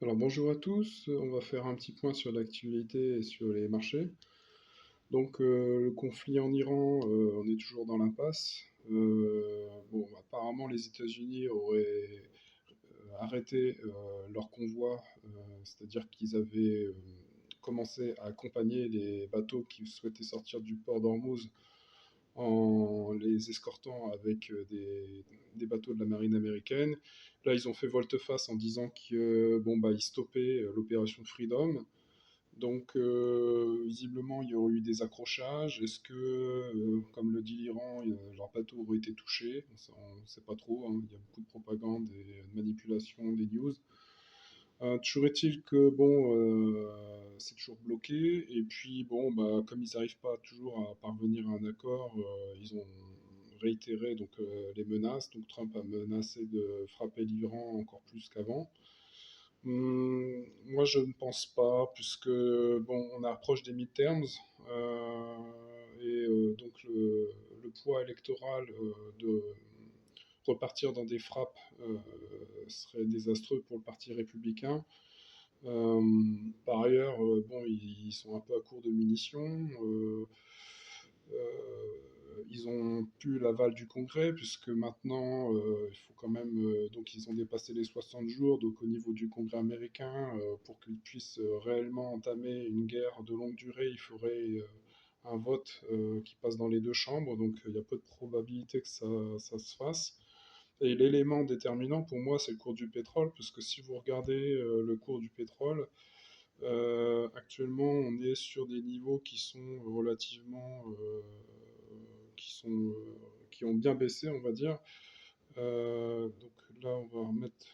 Alors bonjour à tous, on va faire un petit point sur l'actualité et sur les marchés. Donc le conflit en Iran, on est toujours dans l'impasse. Bon, apparemment les États-Unis auraient arrêté leur convoi, c'est-à-dire qu'ils avaient commencé à accompagner les bateaux qui souhaitaient sortir du port d'Ormuz en les escortant avec des bateaux de la marine américaine. Là, ils ont fait volte-face en disant que bon bah ils stoppaient l'opération Freedom. Donc visiblement, il y aurait eu des accrochages. Est-ce que, comme le dit l'Iran, leurs bateaux auraient été touchés? On ne sait pas trop, hein. Il y a beaucoup de propagande et de manipulation des news. Toujours est-il que bon, c'est toujours bloqué. Et puis bon, bah, comme ils n'arrivent pas toujours à parvenir à un accord, ils ont réitéré donc les menaces. Donc Trump a menacé de frapper l'Iran encore plus qu'avant. Moi, je ne pense pas, puisque bon, on approche des midterms euh, et donc le poids électoral de repartir dans des frappes serait désastreux pour le Parti républicain. Euh, Par ailleurs, bon, ils sont un peu à court de munitions. Ils ont pu l'aval du Congrès, puisque maintenant, il faut quand même. Donc, ils ont dépassé les 60 jours. Donc, au niveau du Congrès américain, pour qu'ils puissent réellement entamer une guerre de longue durée, il faudrait un vote qui passe dans les deux chambres. Donc, il y a peu de probabilité que ça se fasse. Et l'élément déterminant pour moi, c'est le cours du pétrole, parce que si vous regardez le cours du pétrole, actuellement, on est sur des niveaux qui sont relativement, qui ont bien baissé, on va dire. Donc là, on va remettre,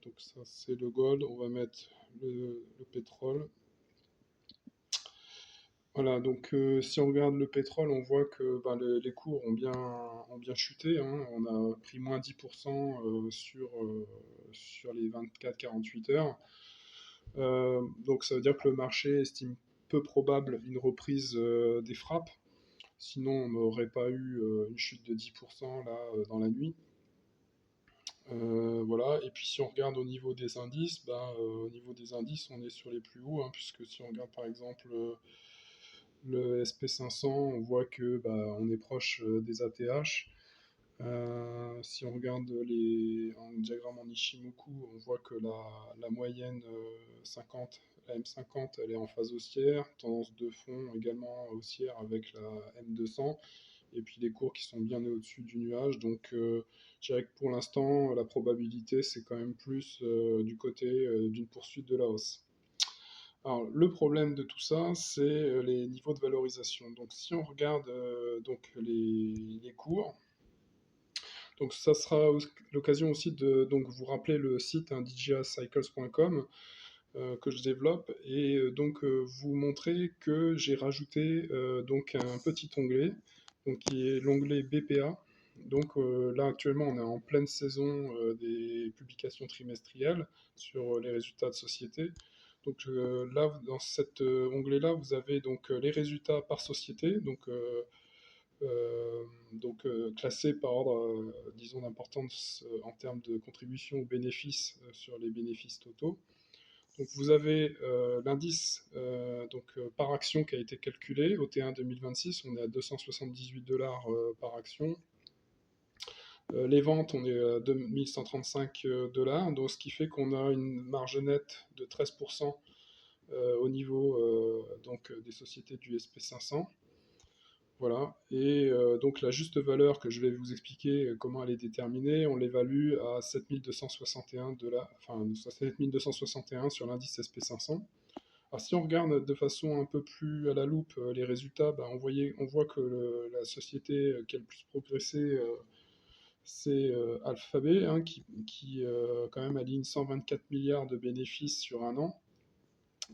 donc ça c'est le gold, on va mettre le pétrole. Voilà, donc si on regarde le pétrole, on voit que ben, les cours ont bien chuté, hein. On a pris moins 10% sur les 24-48 heures. Donc ça veut dire que le marché estime peu probable une reprise des frappes. Sinon, on n'aurait pas eu une chute de 10% là dans la nuit. Voilà. Et puis si on regarde au niveau des indices, ben, au niveau des indices, on est sur les plus hauts, hein, puisque si on regarde par exemple le SP500, on voit que bah, on est proche des ATH. Si on regarde en diagramme en Ishimoku, on voit que la moyenne 50, la M50, elle est en phase haussière, tendance de fond également haussière avec la M200, et puis les cours qui sont bien au-dessus du nuage. Donc je dirais que pour l'instant, la probabilité, c'est quand même plus du côté d'une poursuite de la hausse. Alors, le problème de tout ça, c'est les niveaux de valorisation. Donc, si on regarde donc les cours, donc ça sera l'occasion aussi de donc vous rappeler le site hein, djcycles.com que je développe et donc vous montrer que j'ai rajouté donc un petit onglet donc qui est l'onglet BPA. Donc là actuellement on est en pleine saison des publications trimestrielles sur les résultats de société. Donc là dans cet onglet là vous avez donc les résultats par société classés par ordre, disons, d'importance en termes de contribution aux bénéfices sur les bénéfices totaux. Donc vous avez l'indice par action qui a été calculé au T1 2026, on est à 278 dollars par action. Les ventes, on est à 2135 dollars, donc ce qui fait qu'on a une marge nette de 13% au niveau des sociétés du SP500. Voilà. Et donc la juste valeur que je vais vous expliquer comment elle est déterminée, on l'évalue à 7261 dollars, enfin 7261 sur l'indice SP500. Alors si on regarde de façon un peu plus à la loupe les résultats, bah, on voit que la société qui a le plus progressé, c'est Alphabet, hein, qui quand même aligne 124 milliards de bénéfices sur un an,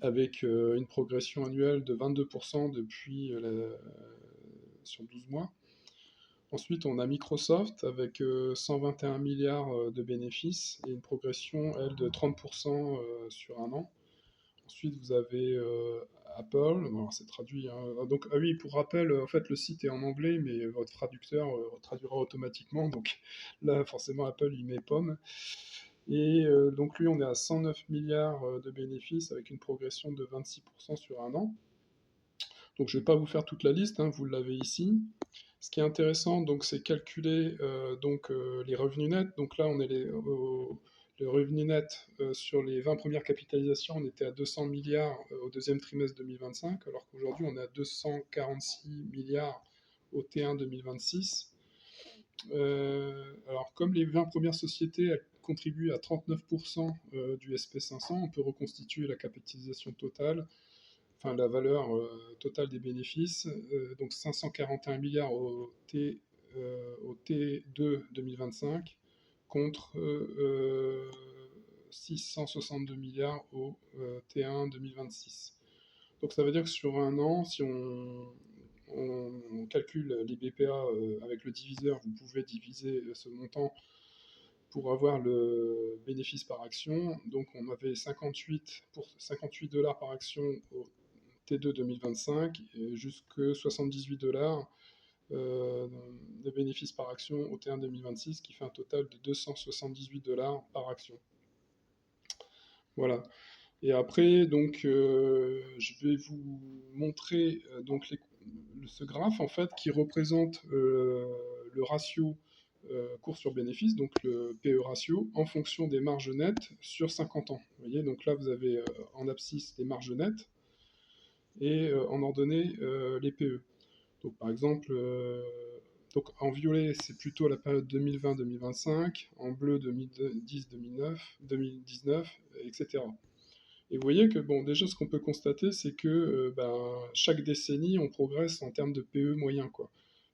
avec une progression annuelle de 22% depuis sur 12 mois. Ensuite, on a Microsoft avec 121 milliards de bénéfices et une progression, elle, de 30% sur un an. Ensuite, vous avez Apple. Bon, c'est traduit, hein. Donc, ah oui, pour rappel, en fait, le site est en anglais, mais votre traducteur traduira automatiquement. Donc là, forcément, Apple, il met pomme. Et donc lui, on est à 109 milliards de bénéfices avec une progression de 26% sur un an. Donc je ne vais pas vous faire toute la liste, hein, vous l'avez ici. Ce qui est intéressant, donc, c'est calculer les revenus nets. Donc là, on est le revenu net sur les 20 premières capitalisations, on était à 200 milliards au deuxième trimestre 2025, alors qu'aujourd'hui, on est à 246 milliards au T1 2026. Alors, comme les 20 premières sociétés elles contribuent à 39% du SP500, on peut reconstituer la capitalisation totale, enfin la valeur totale des bénéfices, donc 541 milliards au T2 2025 contre 662 milliards au T1 2026. Donc ça veut dire que sur un an, si on calcule les BPA avec le diviseur, vous pouvez diviser ce montant pour avoir le bénéfice par action. Donc on avait 58 dollars par action au T2 2025 et jusque 78 dollars de bénéfices par action au T1 2026, qui fait un total de 278 dollars par action. Voilà. Et après, donc, je vais vous montrer ce graphe en fait qui représente le ratio cours sur bénéfice, donc le PE ratio, en fonction des marges nettes sur 50 ans. Vous voyez, donc là vous avez en abscisse les marges nettes et en ordonnée les PE. Donc par exemple, donc en violet c'est plutôt la période 2020-2025, en bleu 2010-2019, etc. Et vous voyez que, bon, déjà, ce qu'on peut constater, c'est que chaque décennie, on progresse en termes de PE moyen, quoi.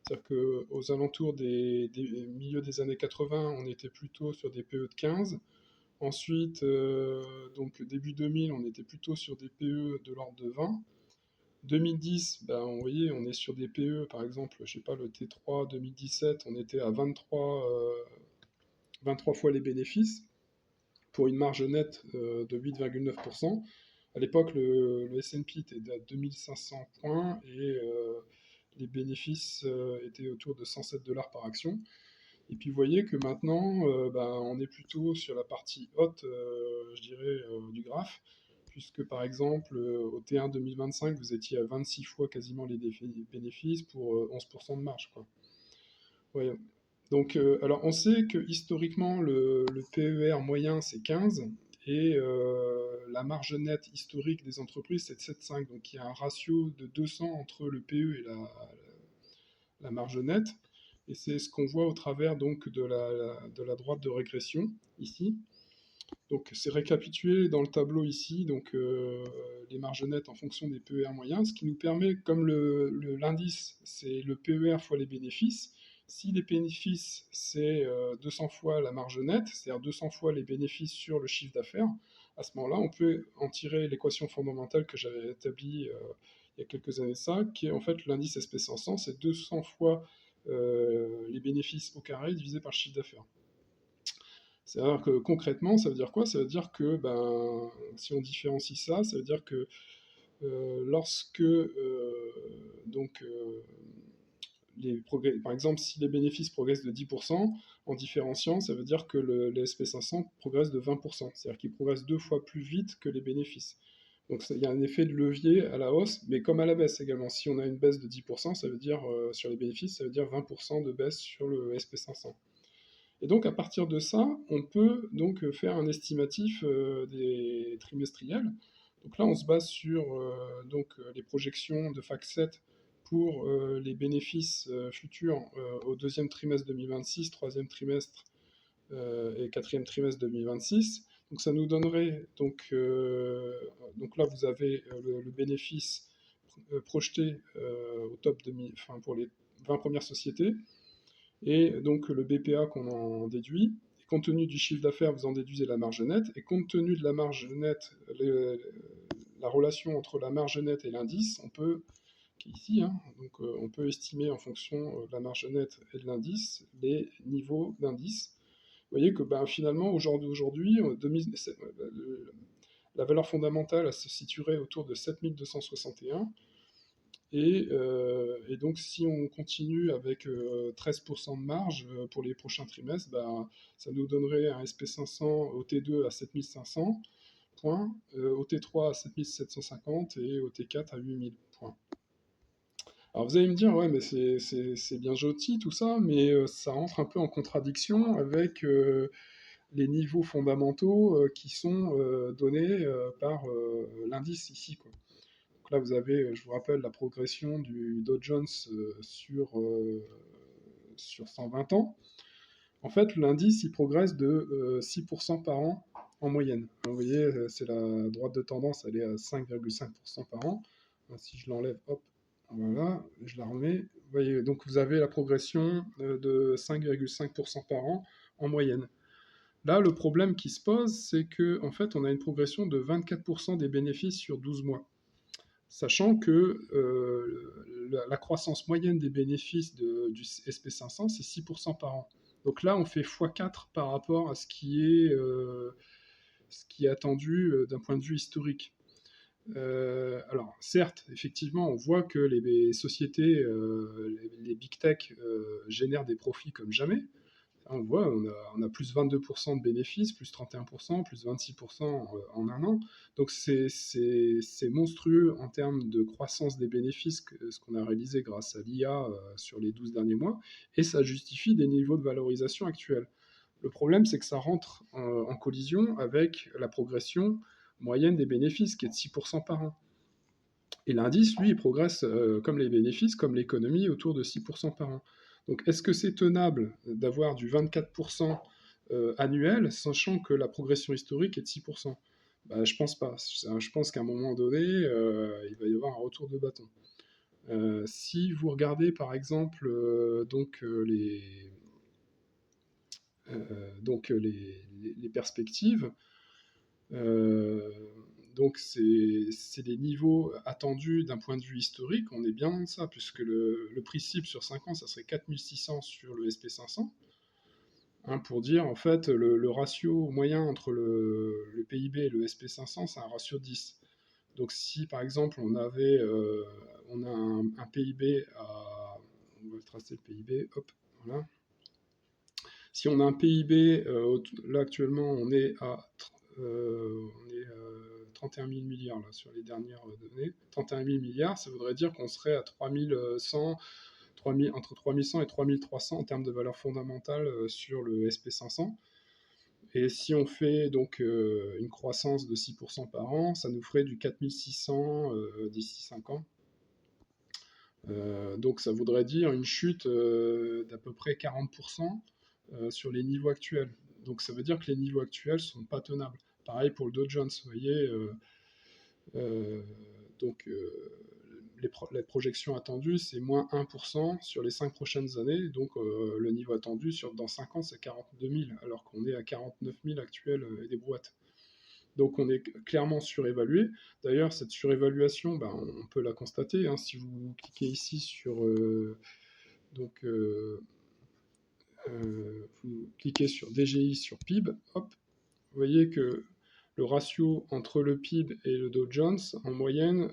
C'est-à-dire qu'aux alentours des milieux des années 80, on était plutôt sur des PE de 15. Ensuite, donc début 2000, on était plutôt sur des PE de l'ordre de 20. 2010, vous voyez, on est sur des PE, par exemple, je sais pas, le T3 2017, on était à 23 fois les bénéfices pour une marge nette de 8,9%. À l'époque, le S&P était à 2500 points et les bénéfices étaient autour de 107 dollars par action. Et puis vous voyez que maintenant, on est plutôt sur la partie haute, je dirais, du graphe, puisque par exemple, au T1 2025, vous étiez à 26 fois quasiment les bénéfices pour 11% de marge, quoi. Ouais. Donc, alors on sait que historiquement, le PER moyen, c'est 15, et la marge nette historique des entreprises, c'est de 7,5. Donc il y a un ratio de 200 entre le PE et la marge nette. Et c'est ce qu'on voit au travers donc, de la droite de régression, ici. Donc c'est récapitulé dans le tableau ici, donc les marges nettes en fonction des PER moyens, ce qui nous permet, comme l'indice, c'est le PER fois les bénéfices. Si les bénéfices, c'est 200 fois la marge nette, c'est-à-dire 200 fois les bénéfices sur le chiffre d'affaires, à ce moment-là, on peut en tirer l'équation fondamentale que j'avais établie il y a quelques années de ça, qui est en fait l'indice SP500, c'est 200 fois les bénéfices au carré divisé par le chiffre d'affaires. C'est-à-dire que concrètement, ça veut dire quoi? Ça veut dire que si on différencie ça, ça veut dire que lorsque par exemple, si les bénéfices progressent de 10%, en différenciant, ça veut dire que les SP500 progressent de 20%. C'est-à-dire qu'ils progressent 2 fois plus vite que les bénéfices. Donc il y a un effet de levier à la hausse, mais comme à la baisse également. Si on a une baisse de 10%, ça veut dire sur les bénéfices, ça veut dire 20% de baisse sur le SP500. Et donc à partir de ça, on peut donc faire un estimatif des trimestriels. Donc là, on se base sur les projections de FactSet pour les bénéfices futurs au deuxième trimestre 2026, troisième trimestre et quatrième trimestre 2026. Donc ça nous donnerait, donc là vous avez le bénéfice projeté au top pour les 20 premières sociétés, et donc le BPA qu'on en déduit. Et compte tenu du chiffre d'affaires, vous en déduisez la marge nette, et compte tenu de la marge nette, la relation entre la marge nette et l'indice, on peut, qui est ici, hein, donc on peut estimer en fonction de la marge nette et de l'indice les niveaux d'indice. Vous voyez que finalement, aujourd'hui, la valeur fondamentale elle se situerait autour de 7261, Et donc, si on continue avec 13% de marge pour les prochains trimestres, bah, ça nous donnerait un SP500 au T2 à 7500 points, au T3 à 7750 et au T4 à 8000 points. Alors vous allez me dire, ouais, mais c'est bien joli tout ça, mais ça rentre un peu en contradiction avec les niveaux fondamentaux qui sont donnés par l'indice ici, quoi. Donc là, vous avez, je vous rappelle, la progression du Dow Jones sur 120 ans. En fait, l'indice, il progresse de 6% par an en moyenne. Vous voyez, c'est la droite de tendance, elle est à 5,5% par an. Si je l'enlève, hop, voilà, je la remets. Vous voyez, donc vous avez la progression de 5,5% par an en moyenne. Là, le problème qui se pose, c'est que en fait, on a une progression de 24% des bénéfices sur 12 mois. Sachant que la croissance moyenne des bénéfices du SP500, c'est 6% par an. Donc là, on fait x4 par rapport à ce qui est attendu d'un point de vue historique. Alors, certes, effectivement, on voit que les sociétés, les big tech, génèrent des profits comme jamais. On voit, on a plus 22% de bénéfices, plus 31%, plus 26% en un an. Donc c'est monstrueux en termes de croissance des bénéfices, ce qu'on a réalisé grâce à l'IA sur les 12 derniers mois, et ça justifie des niveaux de valorisation actuels. Le problème, c'est que ça rentre en collision avec la progression moyenne des bénéfices, qui est de 6% par an. Et l'indice, lui, il progresse comme les bénéfices, comme l'économie, autour de 6% par an. Donc est-ce que c'est tenable d'avoir du 24% annuel, sachant que la progression historique est de 6%? Bah, je pense pas. Je pense qu'à un moment donné, il va y avoir un retour de bâton. Si vous regardez par exemple les perspectives, euh, donc c'est des niveaux attendus d'un point de vue historique, on est bien dans ça, puisque le prix cible sur 5 ans, ça serait 4600 sur le SP500. Hein, pour dire, en fait, le ratio moyen entre le PIB et le SP500, c'est un ratio 10. Donc si par exemple on a un PIB à... On va tracer le PIB, hop, voilà. Si on a un PIB, là actuellement on est à 31 000 milliards là, sur les dernières données. 31 000 milliards, ça voudrait dire qu'on serait à 3100, entre 3100 et 3300 en termes de valeur fondamentale sur le SP500. Et si on fait donc une croissance de 6% par an, ça nous ferait du 4600 d'ici 5 ans. Donc ça voudrait dire une chute d'à peu près 40% sur les niveaux actuels. Donc ça veut dire que les niveaux actuels ne sont pas tenables. Pareil pour le Dow Jones, vous voyez. Donc les projections attendues, c'est moins 1% sur les 5 prochaines années. Donc le niveau attendu dans 5 ans, c'est 42 000, alors qu'on est à 49 000 actuels et des brouettes. Donc on est clairement surévalué. D'ailleurs, cette surévaluation, ben, on peut la constater. Hein, si vous cliquez ici sur... vous cliquez sur DGI, sur PIB, hop, vous voyez que le ratio entre le PIB et le Dow Jones, en moyenne,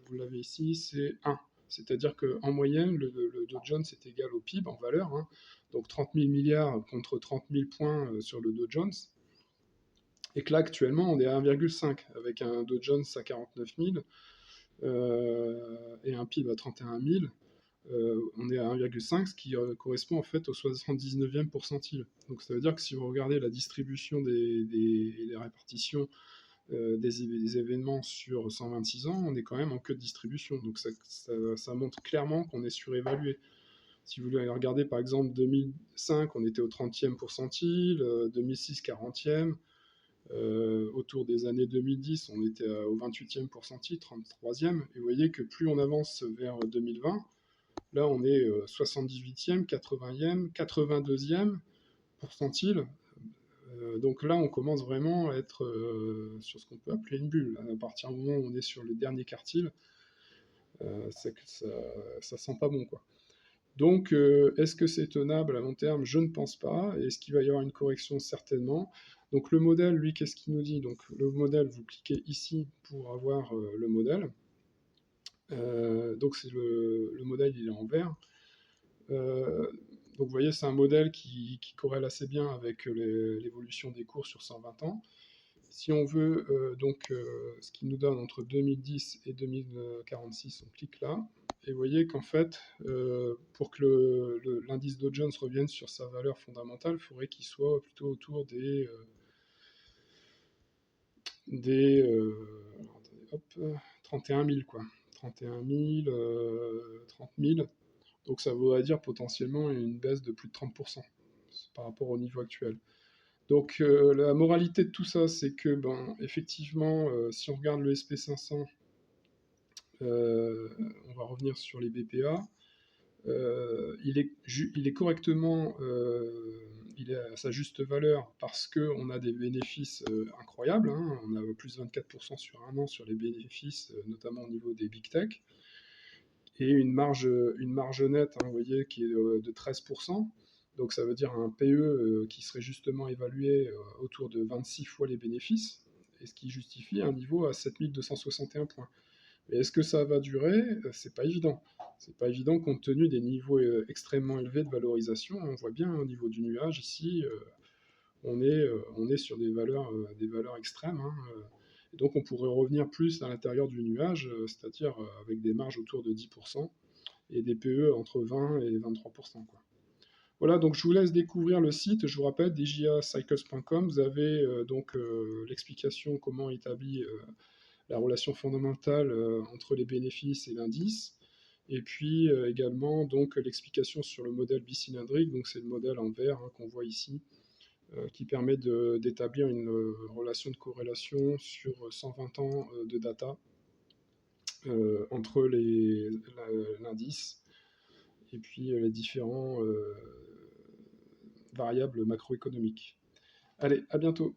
vous l'avez ici, c'est 1. C'est-à-dire qu'en moyenne, le Dow Jones est égal au PIB en valeur. Hein, donc 30 000 milliards contre 30 000 points sur le Dow Jones. Et que là, actuellement, on est à 1,5, avec un Dow Jones à 49 000 et un PIB à 31 000. On est à 1,5, ce qui correspond en fait au 79e pourcentile. Donc ça veut dire que si vous regardez la distribution des répartitions des événements sur 126 ans, on est quand même en queue de distribution. Donc ça montre clairement qu'on est surévalué. Si vous voulez regarder par exemple 2005, on était au 30e pourcentile, 2006 40e, autour des années 2010, on était au 28e pourcentile, 33e, et vous voyez que plus on avance vers 2020, là on est 78e, 80e, 82e pourcentile. Donc là, on commence vraiment à être sur ce qu'on peut appeler une bulle. À partir du moment où on est sur le dernier quartile, ça sent pas bon, quoi. Donc, est-ce que c'est tenable à long terme? Je ne pense pas. Est-ce qu'il va y avoir une correction? Certainement. Donc, le modèle, lui, qu'est-ce qu'il nous dit? Donc, le modèle, vous cliquez ici pour avoir le modèle. Donc c'est le modèle, il est en vert. Euh, donc vous voyez, c'est un modèle qui corrèle assez bien avec l'évolution des cours sur 120 ans. Si on veut ce qui nous donne entre 2010 et 2046, on clique là. Et vous voyez qu'en fait, pour que l'indice Dow Jones revienne sur sa valeur fondamentale, il faudrait qu'il soit plutôt autour alors, attendez, hop, 31 000, quoi. 31 000, 30 000. Donc ça voudrait dire potentiellement une baisse de plus de 30% par rapport au niveau actuel. Donc la moralité de tout ça, c'est que, ben, effectivement, si on regarde le SP500, euh, on va revenir sur les BPA, il est correctement, il est à sa juste valeur parce qu'on a des bénéfices incroyables, hein. On a plus de 24% sur un an sur les bénéfices, notamment au niveau des big tech, et une marge nette, hein, vous voyez, qui est de 13%. Donc ça veut dire un PE qui serait justement évalué autour de 26 fois les bénéfices, et ce qui justifie un niveau à 7261 points. Mais est-ce que ça va durer? C'est pas évident. C'est pas évident compte tenu des niveaux extrêmement élevés de valorisation. On voit bien au niveau du nuage ici, on est sur des valeurs extrêmes, hein. Et donc on pourrait revenir plus à l'intérieur du nuage, c'est-à-dire avec des marges autour de 10% et des PE entre 20 et 23%, quoi. Voilà, donc je vous laisse découvrir le site. Je vous rappelle, djacycles.com, vous avez l'explication comment établir la relation fondamentale entre les bénéfices et l'indice. Et puis également donc l'explication sur le modèle bicylindrique, donc c'est le modèle en vert, hein, qu'on voit ici, qui permet d'établir une relation de corrélation sur 120 ans de data entre l'indice et puis les différents variables macroéconomiques. Allez, à bientôt.